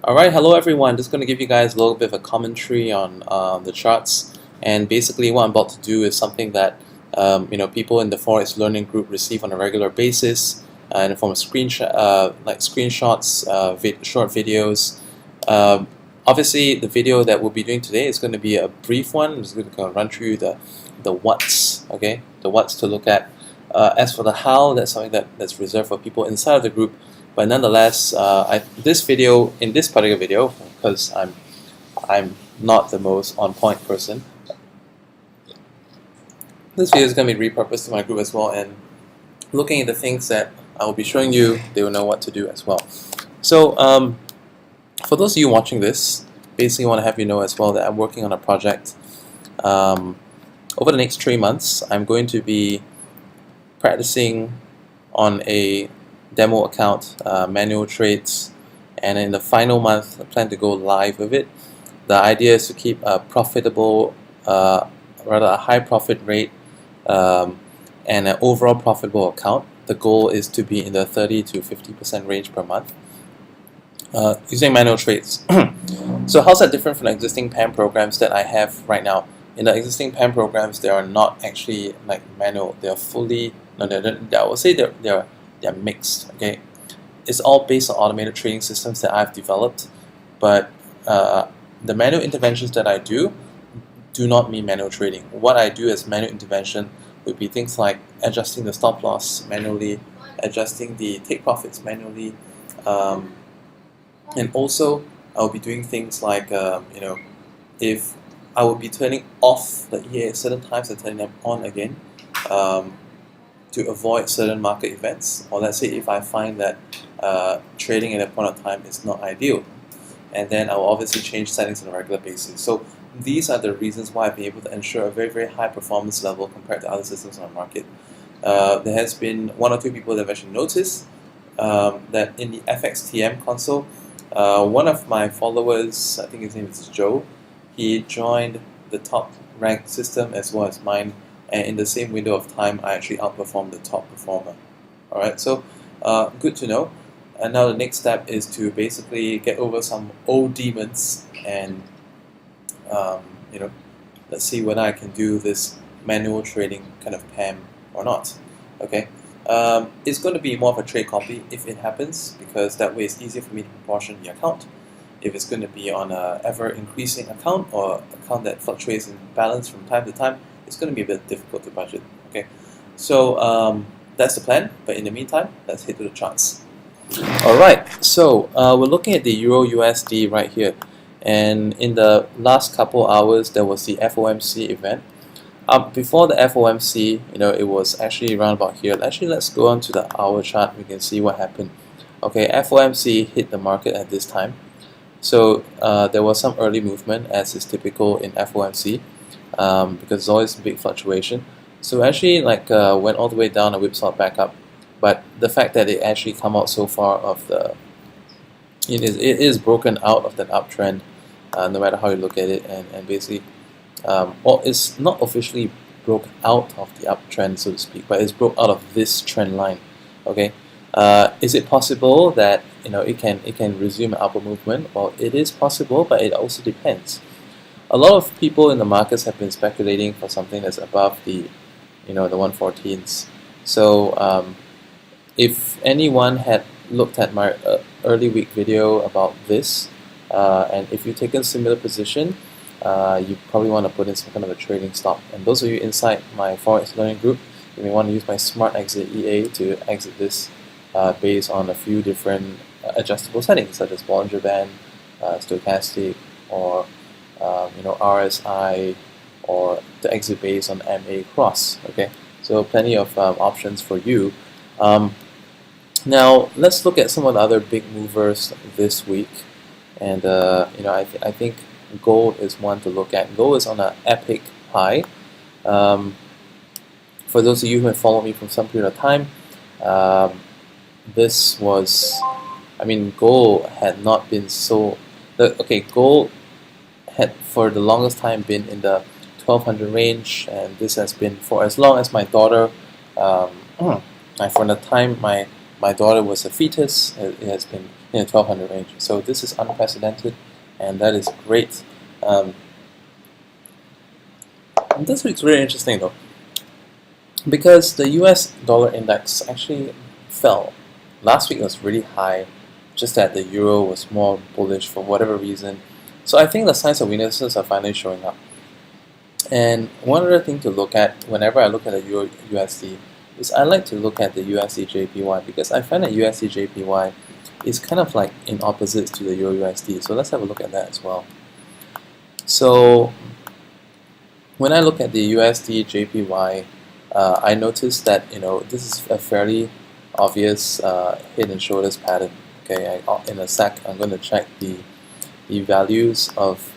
Alright, hello everyone. Just going to give you guys a little bit of a commentary on the charts. And basically what I'm about to do is something that people in the Forex Learning group receive on a regular basis in the form of screenshots, short videos. Obviously, the video that we'll be doing today is going to be a brief one. I'm just going to run through the what's, okay? The what's to look at. As for the how, that's something that's reserved for people inside of the group. But nonetheless, this particular video, because I'm not the most on point person, this video is going to be repurposed to my group as well. And looking at the things that I will be showing you, they will know what to do as well. So for those of you watching this, basically want to have you know as well that I'm working on a project. Over the next 3 months, I'm going to be practicing on a demo account, manual trades, and in the final month I plan to go live with it. The idea is to keep a profitable, rather a high profit rate and an overall profitable account. The goal is to be in the 30 to 50% range per month using manual trades. So how's that different from the existing PAM programs that I have right now? In the existing PAM programs, they are not actually like manual. They are fully, no, I would say they're mixed. Okay, it's all based on automated trading systems that I've developed, but the manual interventions that I do not mean manual trading. What I do as manual intervention would be things like adjusting the stop loss manually, adjusting the take profits manually, and also I'll be doing things like if I will be turning off the EA at certain times and turning them on again to avoid certain market events, or let's say if I find that trading at a point of time is not ideal, and then I will obviously change settings on a regular basis. So these are the reasons why I've been able to ensure a very, very high performance level compared to other systems on the market. There has been 1 or 2 people that have actually noticed that in the FXTM console, one of my followers, I think his name is Joe, he joined the top ranked system as well as mine, and in the same window of time I actually outperformed the top performer. Alright, so good to know. And now the next step is to basically get over some old demons and let's see whether I can do this manual trading kind of PAM or not. Okay, it's going to be more of a trade copy if it happens, because that way it's easier for me to proportion the account. If it's going to be on a ever increasing account or account that fluctuates in balance from time to time, it's going to be a bit difficult to budget. Okay, so that's the plan. But in the meantime, let's head to the charts. Alright, so we're looking at the Euro USD right here, and in the last couple hours there was the FOMC event. Before the FOMC, it was actually around about here. Actually, let's go on to the hour chart. We can see what happened. Okay, FOMC hit the market at this time, so there was some early movement, as is typical in FOMC, because there's always big fluctuation. So actually, went all the way down and whipsawed back up. But the fact that it actually come out so far of the, it is broken out of that uptrend, no matter how you look at it, and basically, well, it's not officially broke out of the uptrend, so to speak, but it's broke out of this trend line. Okay, is it possible that it can resume an upward movement? Well, it is possible, but it also depends. A lot of people in the markets have been speculating for something that's above the the 114s. So if anyone had looked at my early week video about this, and if you've taken a similar position, you probably want to put in some kind of a trading stop. And those of you inside my Forex Learning group, you may want to use my Smart Exit EA to exit this based on a few different adjustable settings, such as Bollinger Band, Stochastic, or RSI, or the exit based on MA cross. Okay, so plenty of options for you. Now let's look at some of the other big movers this week, and I think gold is one to look at. Gold is on an epic high. For those of you who have followed me from some period of time, this was, gold had not been so. Gold had for the longest time been in the 1200 range, and this has been for as long as my daughter, from the time my my daughter was a fetus. It has been in the 1200 range. So this is unprecedented, and that is great. And this week's really interesting though, because the US dollar index actually fell. Last week was really high, just that the euro was more bullish for whatever reason. So I think the signs of weaknesses are finally showing up. And one other thing to look at whenever I look at the Euro USD is I like to look at the USDJPY, because I find that USDJPY is kind of like in opposites to the Euro USD. So let's have a look at that as well. So when I look at the USDJPY, I notice that this is a fairly obvious head and shoulders pattern. Okay, in a sec I'm going to check the values of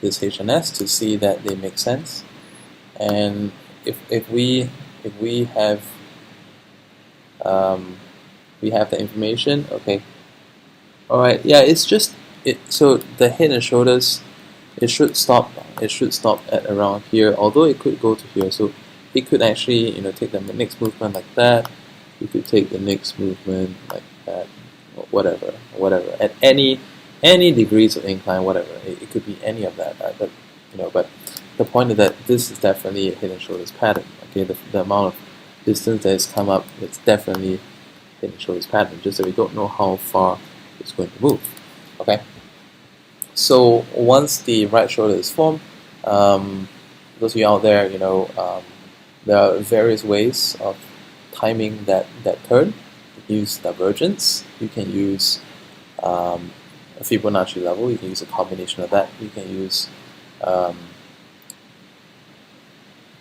this HNS to see that they make sense. And if we have the information, okay, all right, yeah, it's just so the head and shoulders, it should stop at around here, although it could go to here. So it could actually take the next movement like that. You could take the next movement like that, whatever at any degrees of incline, whatever. It could be any of that, but the point is that this is definitely a head and shoulders pattern. Okay, the amount of distance that has come up, it's definitely head and shoulders pattern, just that we don't know how far it's going to move. Okay, so once the right shoulder is formed, those of you out there, there are various ways of timing that turn. You can use divergence, you can use a Fibonacci level, you can use a combination of that, you can use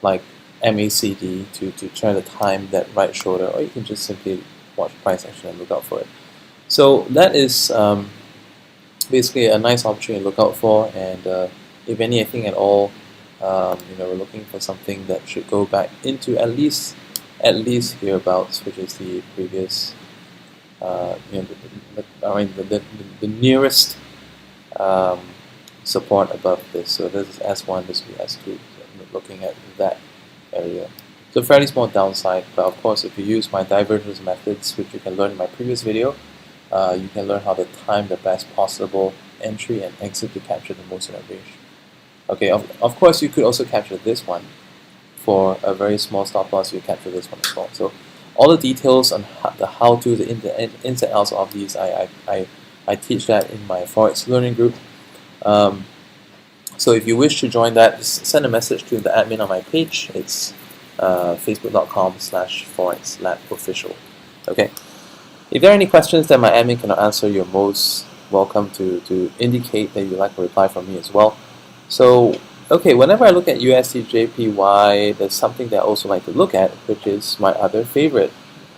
like MACD to try to time that right shoulder, or you can just simply watch price action and look out for it. So that is basically a nice opportunity to look out for, and if anything at all, we're looking for something that should go back into at least hereabouts, which is the previous, the nearest support above this. So this is S1, this will be S2. So I'm looking at that area. So fairly small downside, but of course, if you use my divergence methods, which you can learn in my previous video, you can learn how to time the best possible entry and exit to capture the most in that range. Okay, of course, you could also capture this one. For a very small stop loss, you capture this one as well. So all the details on the ins and outs of these, I teach that in my Forex learning group. So if you wish to join that, just send a message to the admin on my page. It's facebook.com/Forex Lab official. Okay. If there are any questions that my admin cannot answer, you're most welcome to indicate that you'd like a reply from me as well. So, okay, whenever I look at USDJPY, there's something that I also like to look at, which is my other favorite.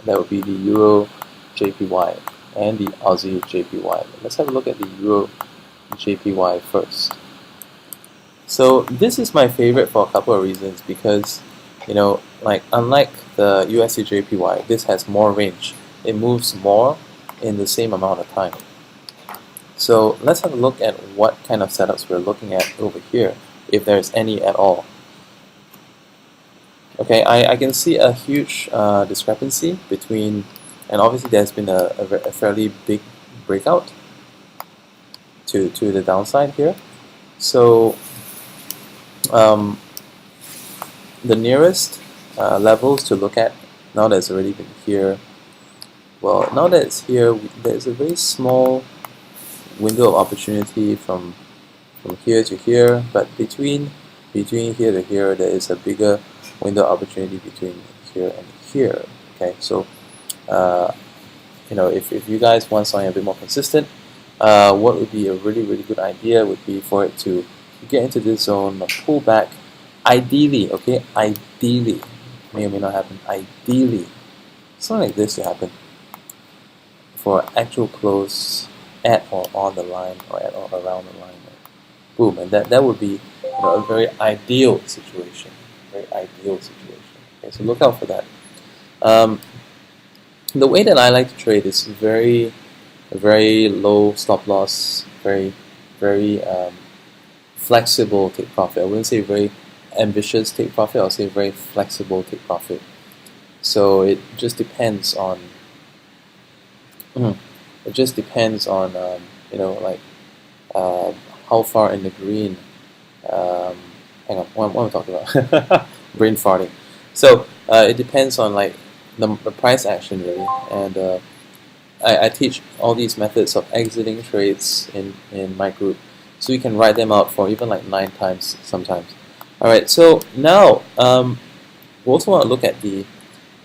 That would be the EURUSD and the AUSDJPY. Let's have a look at the EURUSDJPY first. So this is my favorite for a couple of reasons, because unlike the USDJPY, this has more range. It moves more in the same amount of time. So let's have a look at what kind of setups we're looking at over here, if there's any at all. Okay, I can see a huge discrepancy between, and obviously there's been a fairly big breakout to the downside here. So the nearest levels to look at, now that it's already been here, well, now that it's here, there's a very small window of opportunity from here to here, but between here to here, there is a bigger window of opportunity between here and here. Okay, so if you guys want something a bit more consistent, what would be a really good idea would be for it to get into this zone, pull back. Ideally, okay, ideally, may or may not happen. Ideally, something like this to happen for actual close at or on the line, or at or around the line. Boom, and that would be a very ideal situation. Very ideal situation. Okay, so look out for that. The way that I like to trade is very low stop loss, very flexible take profit. I wouldn't say very ambitious take profit. I'll say very flexible take profit. So it just depends on It just depends on like how far in the green. Um, Hang on, what am I talking about? Brain farting. So it depends on like the price action really, and I teach all these methods of exiting trades in my group, so you can write them out for even like 9 times sometimes. All right, so now we also want to look at the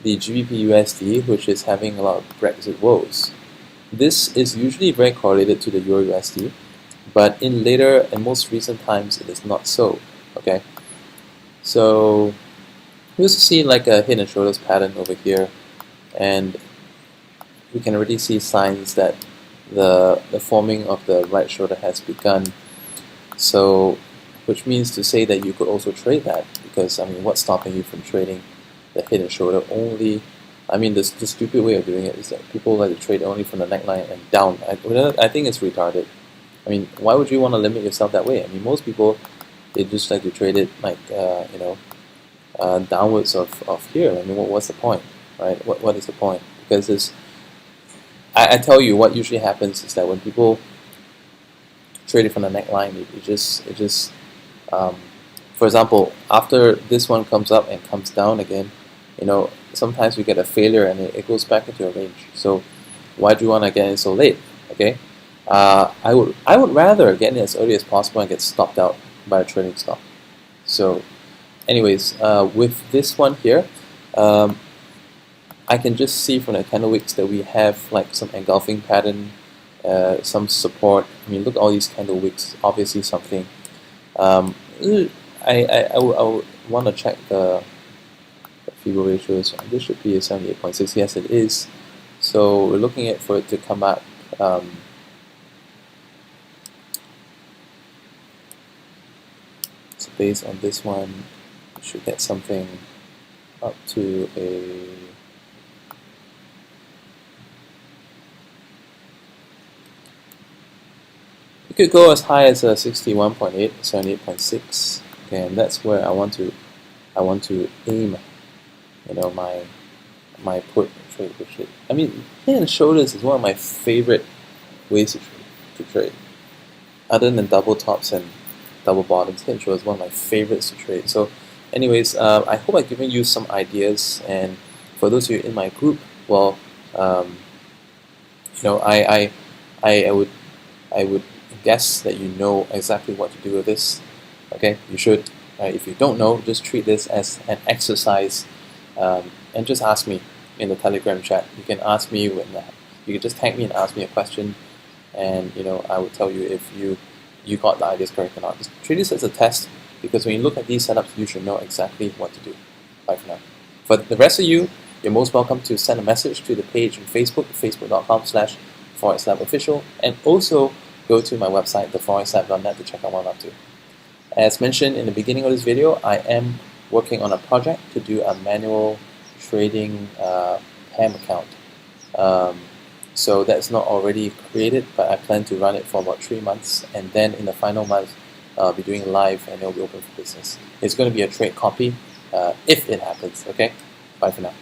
GBP USD, which is having a lot of Brexit woes. This is usually very correlated to the Euro USD, but in later and most recent times it is not so. Okay, so we also see like a head and shoulders pattern over here, and we can already see signs that the forming of the right shoulder has begun. So, which means to say that you could also trade that, because I mean, what's stopping you from trading the head and shoulder only? I mean, the stupid way of doing it is that people like to trade only from the neckline and down. I think it's retarded. I mean, why would you want to limit yourself that way? I mean, most people, they just like to trade it like downwards of here. I mean, what's the point, right? What is the point? Because it's I tell you, what usually happens is that when people trade it from the neckline, it just for example, after this one comes up and comes down again, sometimes we get a failure and it goes back into a range. So why do you want to get in so late? Okay, I would rather get in as early as possible and get stopped out by a trading stop. So anyways, with this one here, I can just see from the candle wicks that we have like some engulfing pattern, some support. I mean, look at all these candle wicks. Obviously, something. I would want to check the Fibo ratios. This should be a 78.6. Yes, it is. So we're looking at for it to come back. So based on this one, we should get something up to a. You could go as high as 61.8, 78.6, and that's where I want to aim. My put trade ratio. I mean, head and shoulders is one of my favorite ways to trade. Other than double tops and double bottoms, head and shoulders is one of my favorites to trade. So, anyways, I hope I've given you some ideas. And for those of you in my group, well, I would guess that you know exactly what to do with this. Okay, you should. If you don't know, just treat this as an exercise, and just ask me in the Telegram chat. You can ask me you can just tag me and ask me a question, and I will tell you if you got the ideas correct or not. Just treat this as a test, because when you look at these setups, you should know exactly what to do. Bye for now. For the rest of you, you're most welcome to send a message to the page on Facebook, facebook.com/Forex Lab official, and also go to my website, theforexlab.net, to check out what I'm up to. As mentioned in the beginning of this video, I am working on a project to do a manual trading PAM account. So that's not already created, but I plan to run it for about 3 months, and then in the final month, I'll be doing live and it'll be open for business. It's going to be a trade copy if it happens. Okay, bye for now.